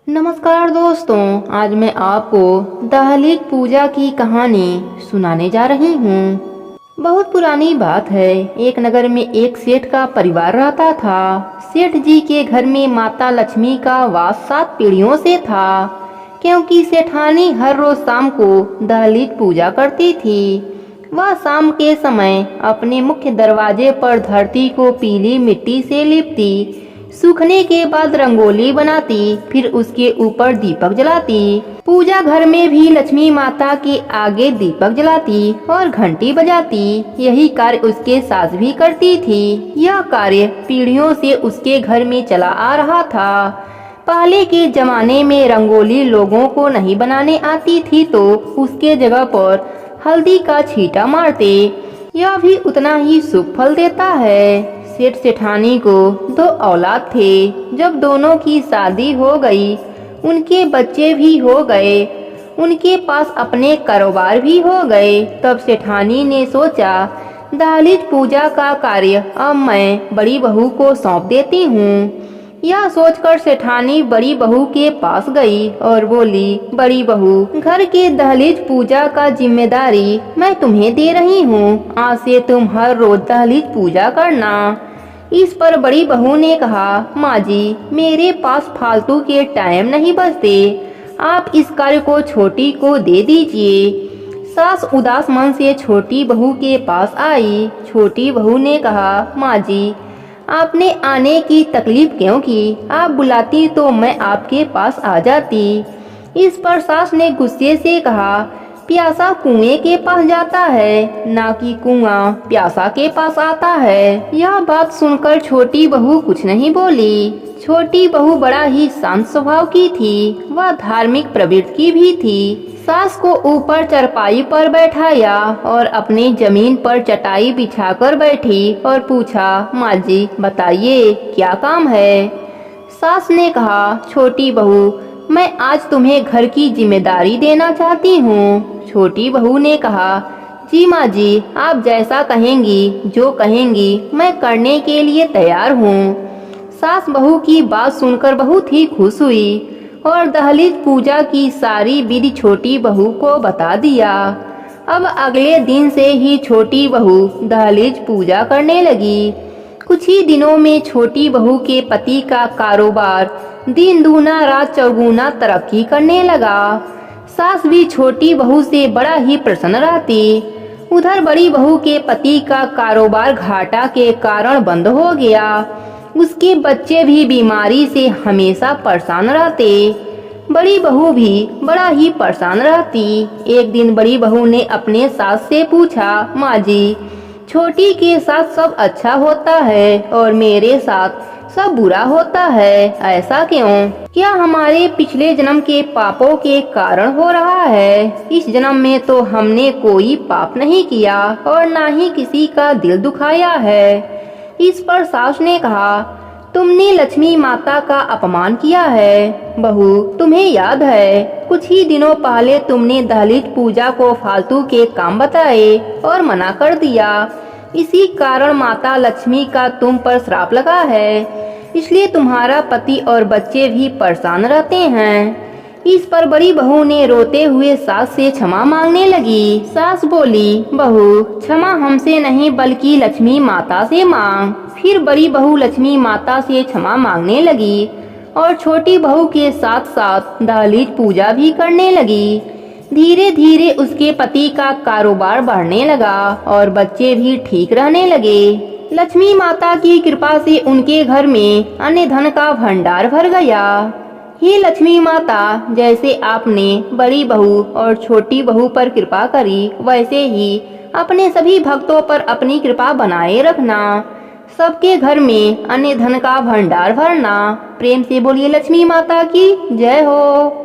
नमस्कार दोस्तों, आज मैं आपको दहलीज पूजा की कहानी सुनाने जा रही हूँ। बहुत पुरानी बात है। एक नगर में एक सेठ का परिवार रहता था। सेठ जी के घर में माता लक्ष्मी का वास 7 पीढ़ियों से था, क्योंकि सेठानी हर रोज शाम को दहलीज पूजा करती थी। वह शाम के समय अपने मुख्य दरवाजे पर धरती को पीली मिट्टी से लिपती, सूखने के बाद रंगोली बनाती, फिर उसके ऊपर दीपक जलाती। पूजा घर में भी लक्ष्मी माता के आगे दीपक जलाती और घंटी बजाती। यही कार्य उसके सास भी करती थी। यह कार्य पीढ़ियों से उसके घर में चला आ रहा था। पहले के जमाने में रंगोली लोगों को नहीं बनाने आती थी, तो उसके जगह पर हल्दी का छींटा मारते। यह भी उतना ही शुभ फल देता है। सेठ सेठानी को 2 औलाद थे। जब दोनों की शादी हो गई, उनके बच्चे भी हो गए, उनके पास अपने कारोबार भी हो गए, तब सेठानी ने सोचा, दहलीज पूजा का कार्य अब मैं बड़ी बहू को सौंप देती हूँ। यह सोचकर सेठानी बड़ी बहू के पास गई और बोली, बड़ी बहू, घर के दहलीज पूजा का जिम्मेदारी मैं तुम्हें दे रही हूँ। आज से तुम हर रोज दहलीज पूजा करना। इस पर बड़ी बहू ने कहा, माँ जी, मेरे पास फालतू के टाइम नहीं बचते, आप इस कार्य को छोटी को दे दीजिए। सास उदास मन से छोटी बहू के पास आई। छोटी बहू ने कहा, माँ जी, आपने आने की तकलीफ क्यों की? आप बुलाती तो मैं आपके पास आ जाती। इस पर सास ने गुस्से से कहा, प्यासा कुएं के पास जाता है, ना कि कुआं प्यासा के पास आता है। यह बात सुनकर छोटी बहू कुछ नहीं बोली। छोटी बहू बड़ा ही शांत स्वभाव की थी। वह धार्मिक प्रवृत्ति की भी थी। सास को ऊपर चारपाई पर बैठाया और अपनी जमीन पर चटाई बिछाकर बैठी और पूछा, माँ जी, बताइए क्या काम है? सास ने कहा, छोटी बहू, मैं आज तुम्हें घर की जिम्मेदारी देना चाहती हूँ। छोटी बहू ने कहा, जी माँ जी, आप जैसा कहेंगी, जो कहेंगी, मैं करने के लिए तैयार हूँ। सास बहू की बात सुनकर बहुत ही खुश हुई और दहलीज पूजा की सारी विधि छोटी बहू को बता दिया। अब अगले दिन से ही छोटी बहू दहलीज पूजा करने लगी। कुछ ही दिनों में छोटी बहू के पति का कारोबार दिन दूना रात चौगुना तरक्की करने लगा। सास भी छोटी बहू से बड़ा ही प्रसन्न रहती। उधर बड़ी बहू के पति का कारोबार घाटा के कारण बंद हो गया। उसके बच्चे भी बीमारी से हमेशा परेशान रहते। बड़ी बहू भी बड़ा ही परेशान रहती। एक दिन बड़ी बहू ने अपने सास से पूछा, माँ जी, छोटी के साथ सब अच्छा होता है और मेरे साथ सब बुरा होता है, ऐसा क्यों? क्या हमारे पिछले जन्म के पापों के कारण हो रहा है? इस जन्म में तो हमने कोई पाप नहीं किया और ना ही किसी का दिल दुखाया है। इस पर सास ने कहा, तुमने लक्ष्मी माता का अपमान किया है। बहू, तुम्हें याद है, कुछ ही दिनों पहले तुमने दहलीज पूजा को फालतू के काम बताए और मना कर दिया। इसी कारण माता लक्ष्मी का तुम पर श्राप लगा है, इसलिए तुम्हारा पति और बच्चे भी परेशान रहते हैं। इस पर बड़ी बहू ने रोते हुए सास से क्षमा मांगने लगी। सास बोली, बहू, क्षमा हमसे नहीं बल्कि लक्ष्मी माता से मांग। फिर बड़ी बहू लक्ष्मी माता से क्षमा मांगने लगी और छोटी बहू के साथ साथ दहलीज पूजा भी करने लगी। धीरे धीरे उसके पति का कारोबार बढ़ने लगा और बच्चे भी ठीक रहने लगे। लक्ष्मी माता की कृपा से उनके घर में अन्न धन का भंडार भर गया। हे लक्ष्मी माता, जैसे आपने बड़ी बहू और छोटी बहू पर कृपा करी, वैसे ही अपने सभी भक्तों पर अपनी कृपा बनाए रखना। सबके घर में अन्न धन का भंडार भरना। प्रेम से बोलिए लक्ष्मी माता की जय हो।